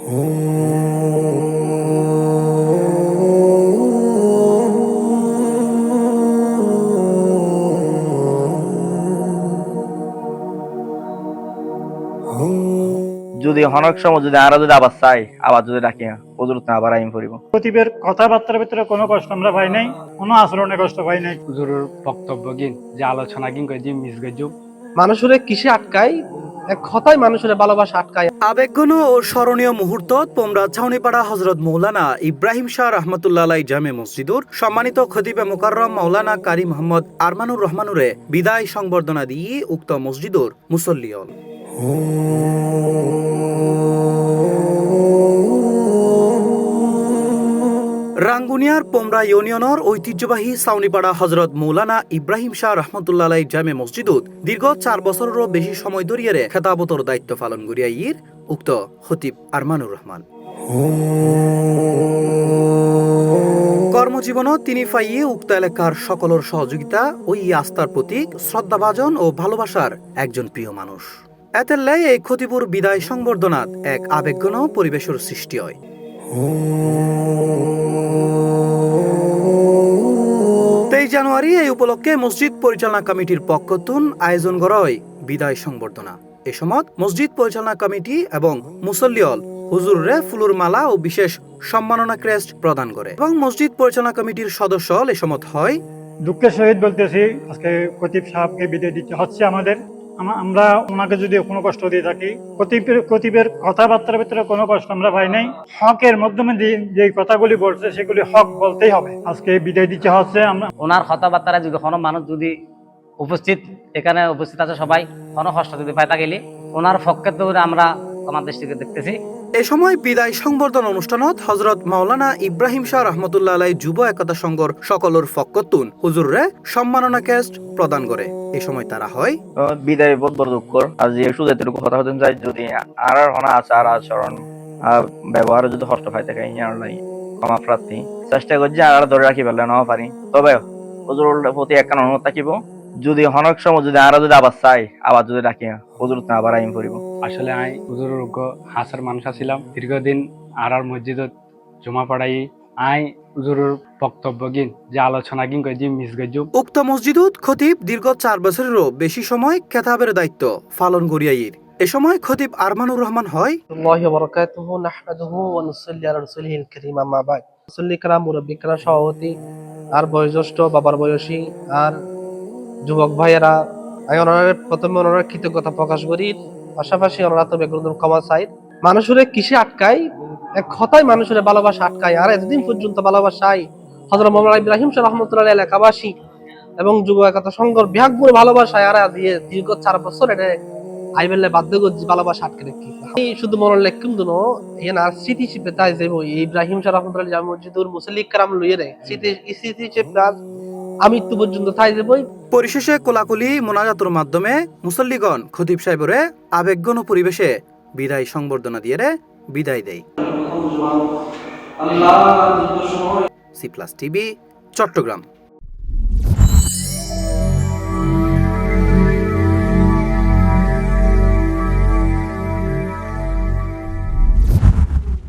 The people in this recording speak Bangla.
যদি হনক সময় যদি আরো যদি আবার চাই আবার যদি ডাকি হুজুর তো আবার আইন করিব। খতিবের কথাবার্তার ভিতরে কোনো কষ্ট আমরা পাই নাই, কোনো আচরণে কষ্ট পাই নাই। হুজুরের বক্তব্য গিন যে আলোচনা গিন কই যে মিস গজু মানুষের কিসে আটকায়, এক কথায় মানুষের ভালোবাসা আটকায়। আবেগঘন ও স্মরণীয় মুহূর্ত পোমরা ছাউনিপাড়া হজরত মৌলানা ইব্রাহিম শাহ রহমতুল্লাহ আলাই জামে মসজিদুর সম্মানিত খতিবে মুকাররম মাওলানা কারি মোহাম্মদ আরমানুর রহমানুরে বিদায় সংবর্ধনা দিয়ে উক্ত মসজিদুর মুসল্লিয়ল রাঙ্গুনিয়ার পোমরা ইউনিয়নের ঐতিহ্যবাহী ছাউনিপাড়া হজরত মৌলানা ইব্রাহিম শাহ রহমতুল্লাহ আলাই জামে মসজিদত দীর্ঘ 4 বছরেরও বেশি সময় ধরিয়ে খেতাবতর দায়িত্ব পালন করিয়া উক্ত খতিব আরমানুর রহমান কর্মজীবনত তিনি পাইয়ে উক্ত এলাকার সকলের সহযোগিতা ও আস্থার প্রতীক, শ্রদ্ধাভাজন ও ভালোবাসার একজন প্রিয় মানুষ। এতেল্লাই এই খতিবুর বিদায় সংবর্ধনাত এক আবেগঘন পরিবেশের সৃষ্টি হয়। 23 জানুয়ারি এই উপলক্ষে মসজিদ পরিচালনা কমিটির পক্ষতুন আয়োজন করা হয় বিদায় সংবর্ধনা। এ সময় মসজিদ পরিচালনা কমিটি এবং মুসল্লিয়ল হুজুরে ফুলুর মালা ও বিশেষ সম্মাননা ক্রেস্ট প্রদান করে এবং মসজিদ পরিচালনা কমিটির সদস্য এ সময় হয়। দুঃখের সহিত বলতেছি, আজকে খতিব সাহেবকে বিদায় দিতে হচ্ছে আমাদের। আমরা ওনাকে যদি কোনো কষ্ট দিয়ে থাকি, খতিবের কথাবার্তার ভিতরে কোনো কষ্ট আমরা পাই নাই। হকের মাধ্যমে যে কথাগুলি বলছে সেগুলি হক বলতেই হবে। আজকে বিদায় দিতে হচ্ছে। আমরা ওনার কথাবার্তায় যদি কোনো মানুষ যদি এখানে উপস্থিত আছে সবাই কোনো কষ্ট যদি পাই থাকলে ওনার পক্ষে তো আমরা আমার দৃষ্টিকে দেখতেছি। এ সময় বিদায় সংবর্ধনা অনুষ্ঠানত হজরত মাওলানা ইব্রাহিম শাহ রহমতুল্লাহ আলাই যুব একতা সংঘর সকলের পক্ষতুন হুজুররে সম্মাননা ক্রেস্ট প্রদান করে। এই সময় তারা হয় বিদায় বহুত বড় দুঃখ। আর যে সুজাতের কথা হতেন যাই যদি আর হনা আচার আচরণ ব্যবহার যদি কষ্ট পাই থাকে ইয়ারলাই ক্ষমা প্রার্থী চেষ্টা করছি আর ধরে রাখি পারলে নাও পারি। তবে হুজুরের প্রতি একখান অনুরোধ থাকিব, যদি হনক সময় যদি আরো যদি আবার চাই আবার যদি ডাকি হুজুর তো আবার আইন করিব। আসলে আই হুজুরের হাসার মানুষ আছিলাম দীর্ঘদিন আর মসজিদত জমা পড়াই আই হুজুরের বক্তব্য গিন যে আলোচনা গিন কই যে মিস গজু। উক্ত মসজিদত খতিব দীর্ঘ 4 বছরেরও বেশি সময় খেতাবের দায়িত্ব পালন করিয়াইর। এ সময় খতিব আরমানুর রহমান হয় আল্লাহু ওয়া বারাকাতুহু নাহমাদুহু ওয়া নুসাল্লি আলা রাসূলিহিল কারীম আম্মা বাদ। মুসল্লি کرام, মুরব্বি کرام, সভাপতি আর বয়োজ্যেষ্ঠ, বাবার বয়সী আর যুবক ভাইয়েরা, আমি প্রথমে ওনার কৃতজ্ঞতা প্রকাশ করি। পাশাপাশি ওনারা তো বেগুন ক্ষমা চাই। মানুষের কিসে আটকায়, এক কথায় মানুষের ভালোবাসা আটকায়। আর এতদিন পর্যন্ত ভালোবাসায় হযরত মাওলানা ইব্রাহিম শাহ রহমতুল্লাহ এলাকাবাসী এবং যুব একতা সংঘর বিহাগপুর ভালোবাসায় আর দিয়ে দীর্ঘ 4 বছর এটা আইবেলে বাধ্য করছি ভালোবাসা আটকে রেখি। এই শুধু মনে লেখুন দুনো এনার স্মৃতি হিসেবে তাই যে ইব্রাহিম শাহ রহমতুল্লাহ জামে মসজিদুর মুসল্লি کرام লইয়ে রে স্মৃতি হিসেবে আমৃত্যু পর্যন্ত তাই দেবই। পরিশেষে কোলাকুলি মোনাজাতুর মাধ্যমে মুসল্লিগণ খতিব সাহেবরে আবেগঘন পরিবেশে বিদায় সংবর্ধনা দিয়ে বিদায় দেয়। C+ TV, Chittagong.